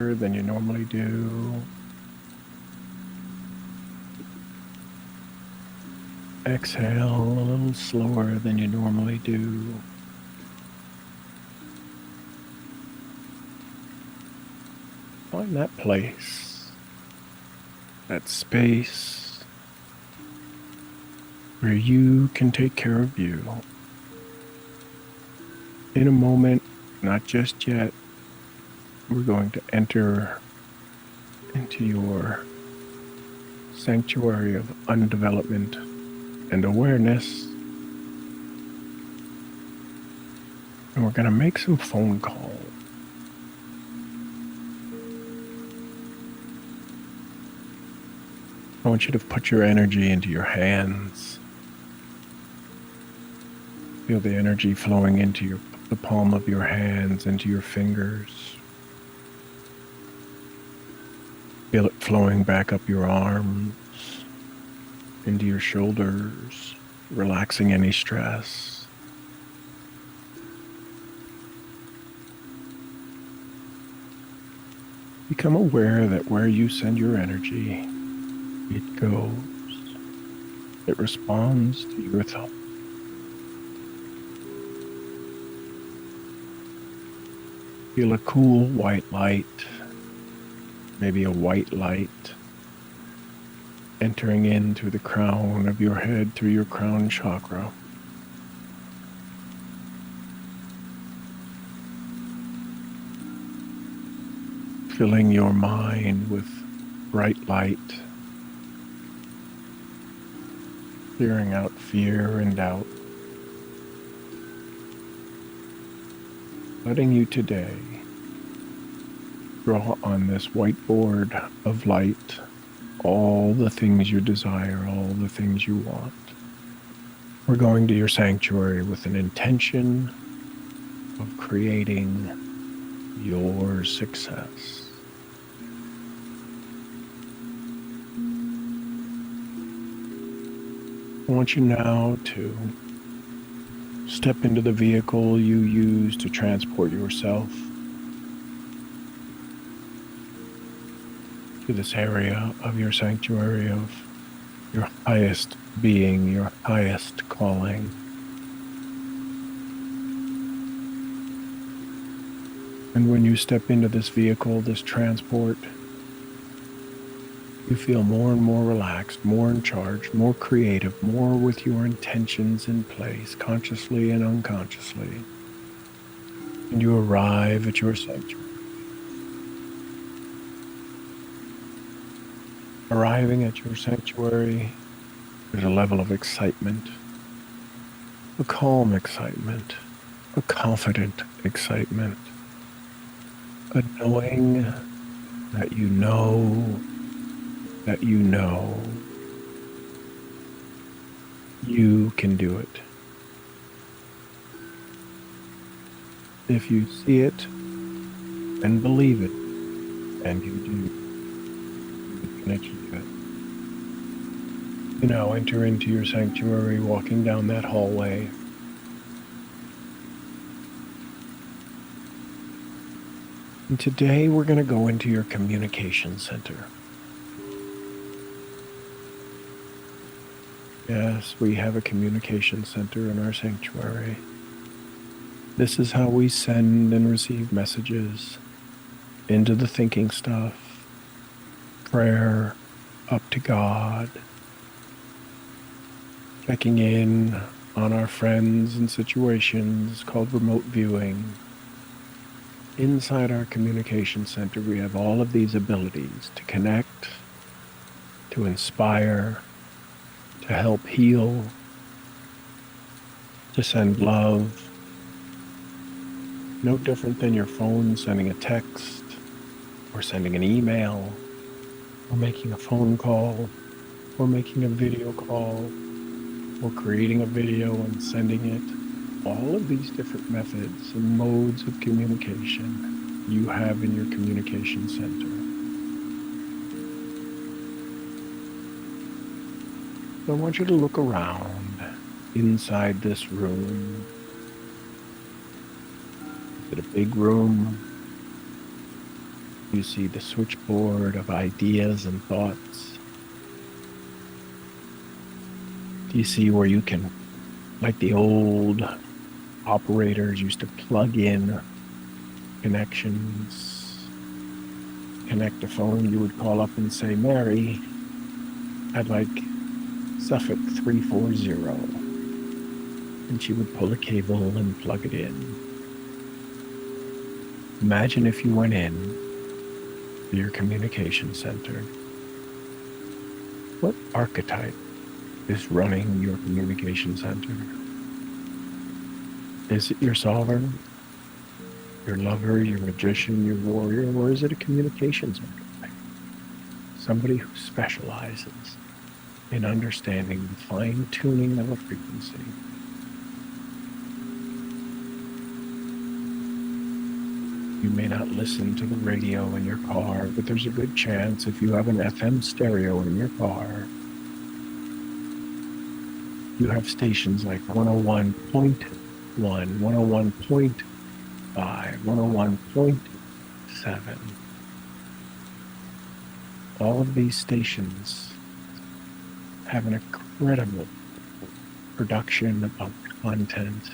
than you normally do. Exhale a little slower than you normally do. Find that place, that space where you can take care of you. In a moment, not just yet, we're going to enter into your sanctuary of undevelopment and awareness. And we're going to make some phone calls. I want you to put your energy into your hands. Feel the energy flowing into the palm of your hands, into your fingers. Feel it flowing back up your arms, into your shoulders, relaxing any stress. Become aware that where you send your energy, it goes. It responds to your thoughts. Feel a cool white light, maybe a white light, entering into the crown of your head through your crown chakra. Filling your mind with bright light, clearing out fear and doubt. Letting you today draw on this whiteboard of light all the things you desire, all the things you want. We're going to your sanctuary with an intention of creating your success. I want you now to step into the vehicle you use to transport yourself to this area of your sanctuary, of your highest being, your highest calling. And when you step into this vehicle, this transport, you feel more and more relaxed, more in charge, more creative, more with your intentions in place, consciously and unconsciously. And you arrive at your sanctuary. Arriving at your sanctuary, there's a level of excitement, a calm excitement, a confident excitement, a knowing that you know that you know you can do it. If you see it and believe it, and you do, you can achieve it. You now enter into your sanctuary, walking down that hallway. And today we're going to go into your communication center. Yes, we have a communication center in our sanctuary. This is how we send and receive messages into the thinking stuff, prayer, up to God, checking in on our friends and situations called remote viewing. Inside our communication center, we have all of these abilities to connect, to inspire, to help heal, to send love. No different than your phone sending a text, or sending an email, or making a phone call, or making a video call, or creating a video and sending it. All of these different methods and modes of communication you have in your communication center. So I want you to look around inside this room. Is it a big room? You see the switchboard of ideas and thoughts. Do you see where you can, like the old operators used to plug in connections, connect a phone, you would call up and say, Mary, I'd like Suffolk 340. And she would pull a cable and plug it in. Imagine if you went in to your communication center. What archetype is running your communication center? Is it your solver, your lover, your magician, your warrior, or is it a communications archetype? Somebody who specializes in understanding the fine-tuning of a frequency. You may not listen to the radio in your car, but there's a good chance if you have an FM stereo in your car, you have stations like 101.1, 101.5, 101.7. All of these stations have an incredible production of content,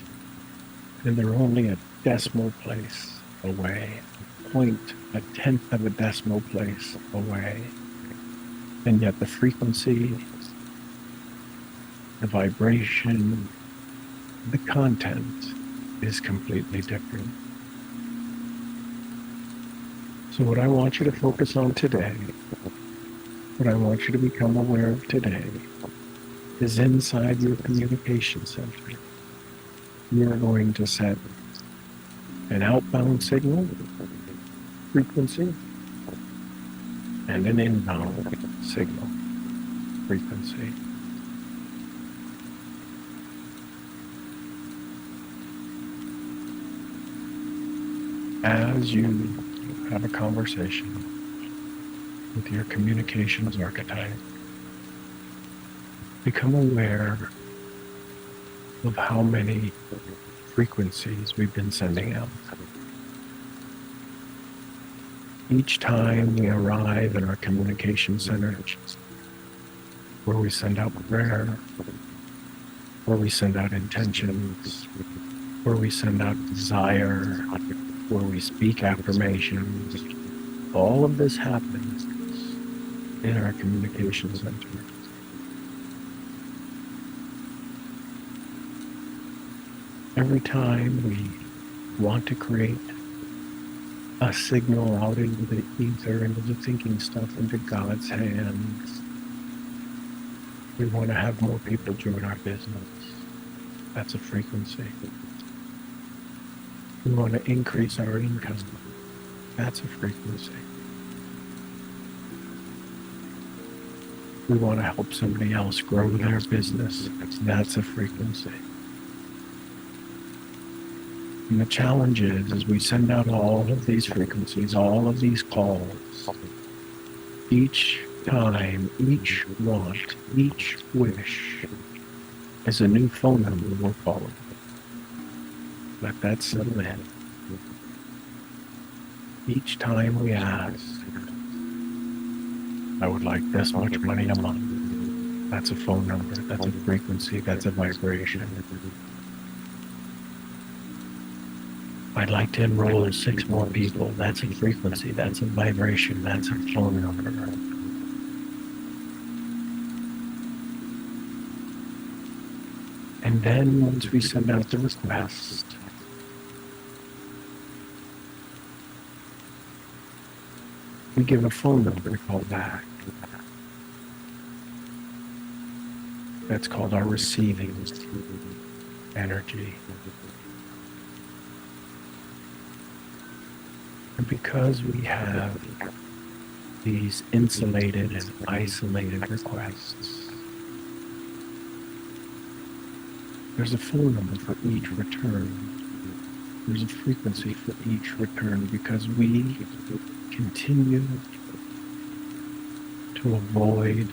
and they're only a decimal place away, a tenth of a decimal place away. And yet the frequency, the vibration, the content is completely different. So what I want you to focus on today, what I want you to become aware of today, is inside your communication center. You're going to set an outbound signal frequency and an inbound signal frequency. As you have a conversation with your communications archetype, become aware of how many frequencies we've been sending out. Each time we arrive in our communication center, where we send out prayer, where we send out intentions, where we send out desire, where we speak affirmations, all of this happens in our communication center. Every time we want to create a signal out into the ether, into the thinking stuff, into God's hands, we want to have more people join our business. That's a frequency. We want to increase our income. That's a frequency. We want to help somebody else grow their business. That's a frequency. And the challenge is we send out all of these frequencies, all of these calls. Each time, each want, each wish is a new phone number we're calling. Let that settle in. Each time we ask, I would like this much money a month. That's a phone number, that's a frequency, that's a vibration. I'd like to enroll 6 more people. That's a frequency, that's a vibration, that's a phone number. And then once we send out the request, we give a phone number to call back. That's called our receiving energy. And because we have these insulated and isolated requests, there's a phone number for each return. There's a frequency for each return because we continue to avoid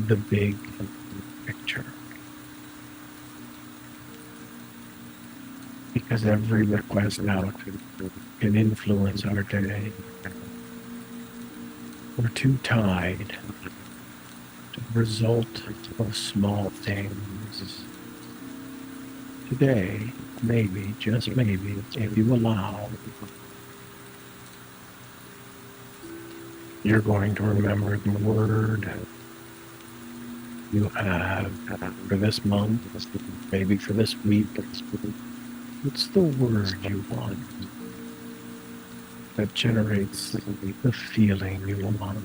the big picture. Because every request out can influence our day. We're too tied to the result of small things. Today, maybe, just maybe, if you allow, you're going to remember the word you have for this month, maybe for this week. What's the word you want that generates the feeling you want?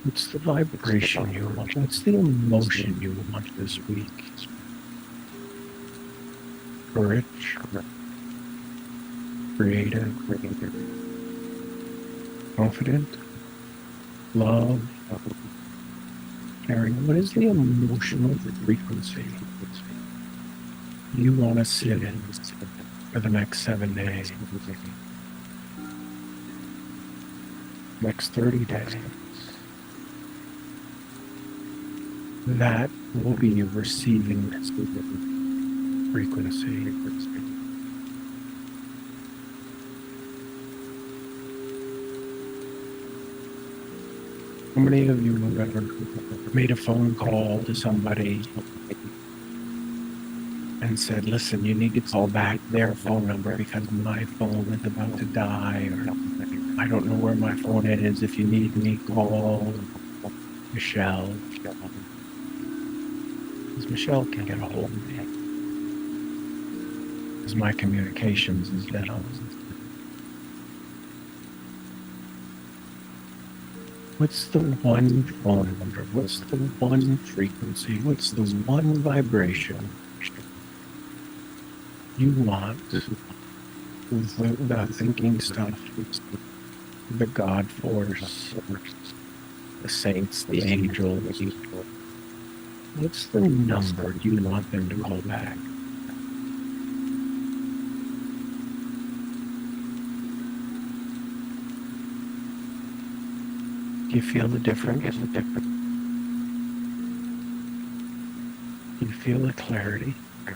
What's the vibration you want? What's the emotion you want this week? Courage, creative, confident, love, caring. What is the emotional frequency you want to sit in for the next 7 days, next 30 days? That will be you receiving this frequency. How many of you have ever made a phone call to somebody and said, listen, you need to call back their phone number because my phone is about to die, or I don't know where my phone is. If you need me, call Michelle. Because Michelle can get a hold of me. Because my communications is down. What's the one phone number? What's the one frequency? What's the one vibration you want? The thinking stuff, the God force, the saints, the angels. What's the number you want them to call back? Do you feel the difference? Do you feel the clarity? Do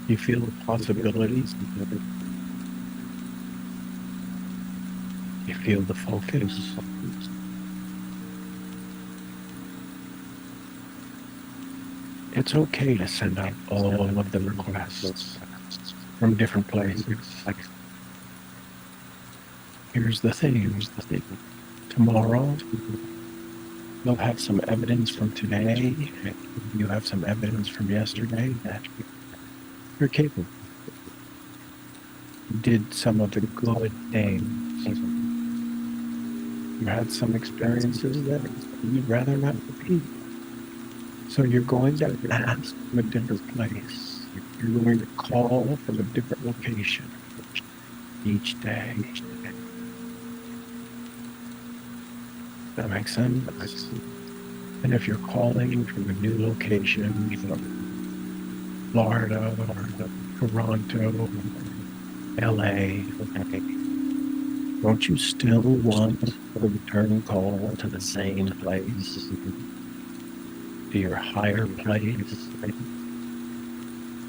you feel the possibilities? Do you feel the focus? It's okay to send out all of the requests from different places. Here's the thing. Tomorrow, you'll have some evidence from today. You have some evidence from yesterday that you're capable. You did some of the good things. You had some experiences that you'd rather not repeat. So you're going to ask from a different place. You're going to call from a different location each day. That makes sense? And if you're calling from a new location, from Florida or Toronto, LA, don't you still want the return call to the same place? To your higher place?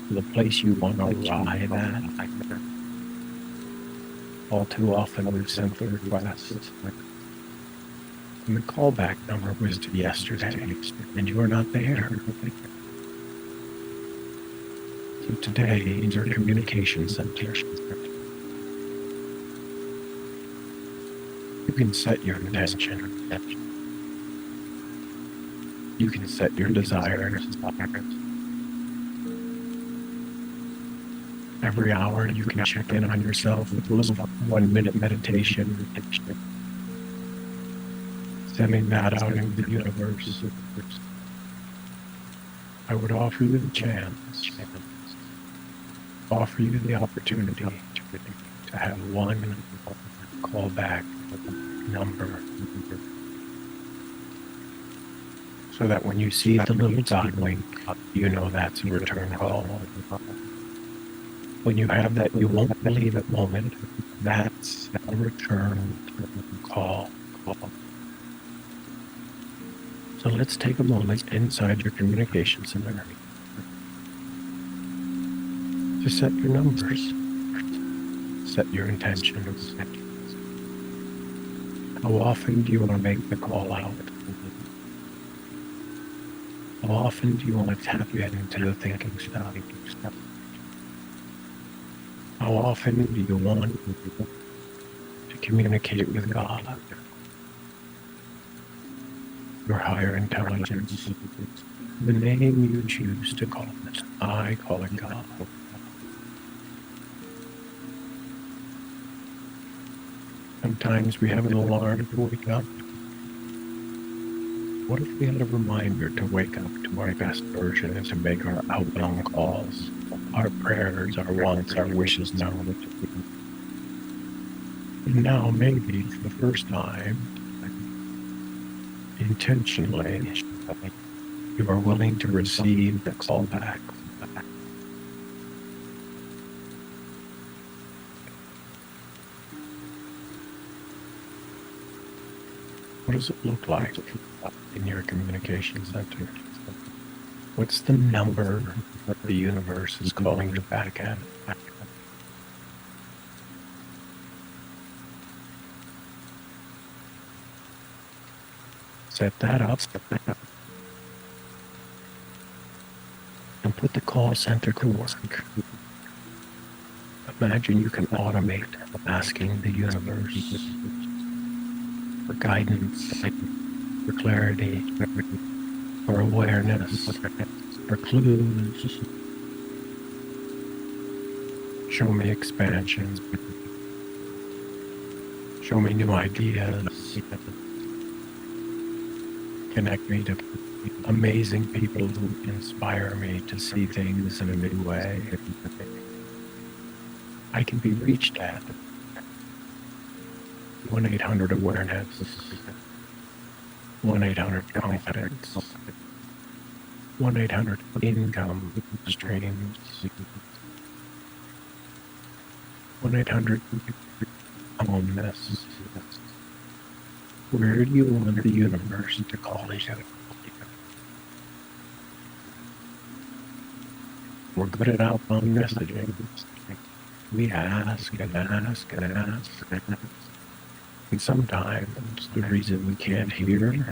To the place you want to arrive at? All too often we've sent the request. And the callback number was to yesterday, and you are not there. So today is your communication center. You can set your intention. You can set your desires. Every hour you can check in on yourself with a little 1-minute meditation. Sending that out into the universe. I would offer you the chance, offer you the opportunity to have one callback number. So that when you see the little dot wink, you know that's a return call. When you have that you won't believe it moment, that's a return call. So let's take a moment inside your communication center to set your numbers, set your intentions, How often do you want to make the call out? How often do you want to tap into the thinking stuff? How often do you want to communicate with God, your higher intelligence? The name you choose to call it, I call it God. Sometimes we have an alarm to wake up. What if we had a reminder to wake up to our best version and to make our outbound calls, our prayers, our wants, our wishes known? And now, maybe for the first time, intentionally, you are willing to receive the call back. What does it look like in your communication center? What's the number that the universe is calling you back at? Set that up, and put the call center to work. Imagine you can automate asking the universe for guidance, for clarity, for awareness, for clues. Show me expansion. Show me new ideas. Connect me to amazing people who inspire me to see things in a new way. I can be reached at 1-800-AWARENESS, 1-800-CONFIDENCE, 1-800-INCOME STREAMS, 1-800-HOMENESS. Where do you want the universe to call you? We're good at outbound messaging. We ask and ask and ask and ask. And sometimes the reason we can't hear is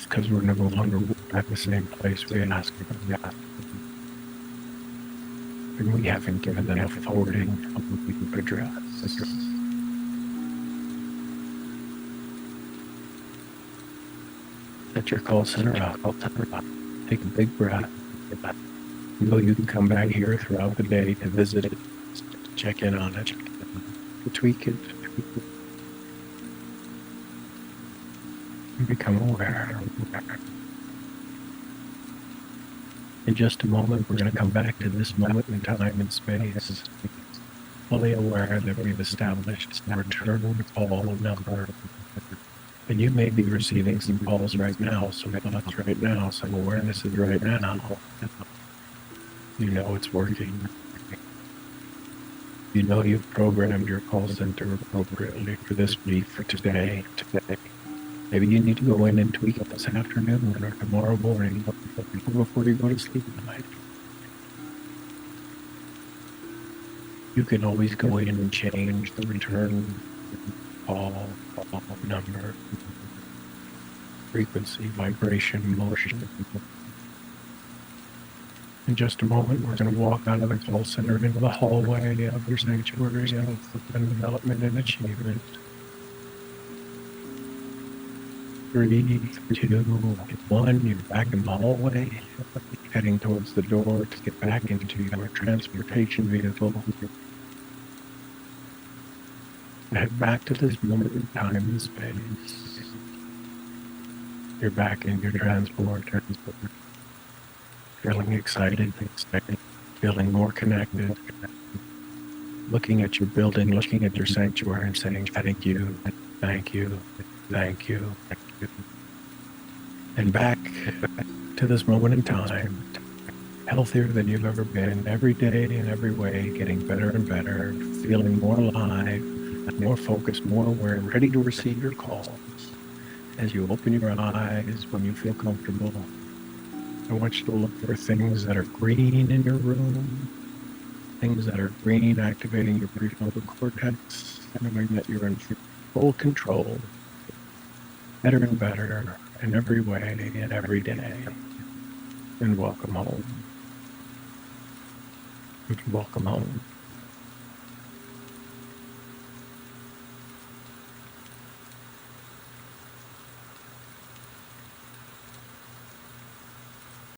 because we're no longer at the same place we ask from God. And we haven't given enough forwarding of what we can address. Set your call center up. Take a big breath. You know you can come back here throughout the day to visit it, to check in on it, to tweak it, and become aware. In just a moment, we're going to come back to this moment in time and space, fully aware that we've established a return call number. And you may be receiving some calls right now, some thoughts right now, some awarenesses right now. You know it's working. You know you've programmed your call center appropriately for this week, for today. Maybe you need to go in and tweak it this afternoon or tomorrow morning before you go to sleep tonight. You can always go in and change the return call number, frequency, vibration, motion. In just a moment, we're going to walk out of the call center into the hallway of your sanctuary of development and achievement. 3, 2, 1, you're back in the hallway, heading towards the door to get back into your transportation vehicle. Head back to this moment in time and space. You're back in your transport, feeling excited, feeling more connected, looking at your building, looking at your sanctuary and saying, thank you, thank you, thank you, thank you. And back to this moment in time, healthier than you've ever been, every day in every way, getting better and better, feeling more alive, more focused, more aware, ready to receive your calls. As you open your eyes, when you feel comfortable, I want you to look for things that are green in your room, things that are green activating your prefrontal cortex, knowing that you're in full control, better and better in every way and every day. And welcome home. And welcome home.